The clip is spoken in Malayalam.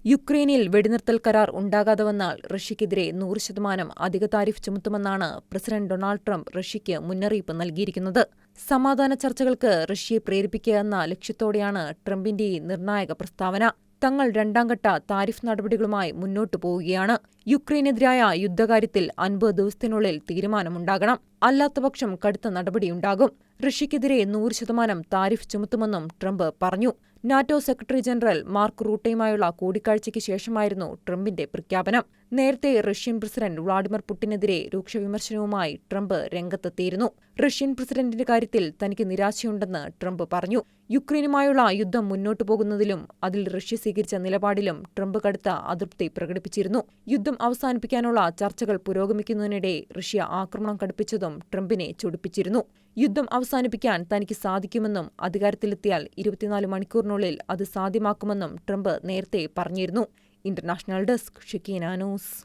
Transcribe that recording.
യുക്രൈനിൽ വെടിനിർത്തൽ കരാർ ഉണ്ടാകാതെ വന്നാൽ റഷ്യക്കെതിരെ 100% അധിക താരിഫ് ചുമത്തുമെന്നാണ് പ്രസിഡന്റ് ഡൊണാൾഡ് ട്രംപ് റഷ്യയ്ക്ക് മുന്നറിയിപ്പ് നൽകിയിരിക്കുന്നത്. സമാധാന ചർച്ചകൾക്ക് റഷ്യയെ പ്രേരിപ്പിക്കുക എന്ന ലക്ഷ്യത്തോടെയാണ് ട്രംപിന്റെ ഈ നിർണായക പ്രസ്താവന. തങ്ങൾ രണ്ടാംഘട്ട താരിഫ് നടപടികളുമായി മുന്നോട്ടു പോവുകയാണ്. യുക്രൈനെതിരായ യുദ്ധകാര്യത്തിൽ 50 ദിവസത്തിനുള്ളിൽ തീരുമാനമുണ്ടാകണം. അല്ലാത്തപക്ഷം കടുത്ത നടപടിയുണ്ടാകും. റഷ്യക്കെതിരെ 100% താരിഫ് ചുമത്തുമെന്നും ട്രംപ് പറഞ്ഞു. നാറ്റോ സെക്രട്ടറി ജനറൽ മാർക്ക് റൂട്ടയുമായുള്ള കൂടിക്കാഴ്ചയ്ക്ക് ശേഷമായിരുന്നു ട്രംപിന്റെ പ്രഖ്യാപനം. നേരത്തെ റഷ്യൻ പ്രസിഡന്റ് വ്ളാഡിമിർ പുടിനെതിരെ രൂക്ഷ വിമർശനവുമായി ട്രംപ് രംഗത്തെത്തിയിരുന്നു. റഷ്യൻ പ്രസിഡന്റിന്റെ കാര്യത്തിൽ തനിക്ക് നിരാശയുണ്ടെന്ന് ട്രംപ് പറഞ്ഞു. യുക്രൈനുമായുള്ള യുദ്ധം മുന്നോട്ടു പോകുന്നതിലും അതിൽ റഷ്യ സ്വീകരിച്ച നിലപാടിലും ട്രംപ് കടുത്ത അതൃപ്തി പ്രകടിപ്പിച്ചിരുന്നു. യുദ്ധം അവസാനിപ്പിക്കാനുള്ള ചർച്ചകൾ പുരോഗമിക്കുന്നതിനിടെ റഷ്യ ആക്രമണം കടുപ്പിച്ചതും ട്രംപിനെ ചൊടിപ്പിച്ചിരുന്നു. യുദ്ധം അവസാനിപ്പിക്കാൻ തനിക്ക് സാധിക്കുമെന്നും അധികാരത്തിലെത്തിയാൽ 24 മണിക്കൂറിനുള്ളിൽ അത് സാധ്യമാക്കുമെന്നും ട്രംപ് നേരത്തെ പറഞ്ഞിരുന്നു. International desk, Shekinah news.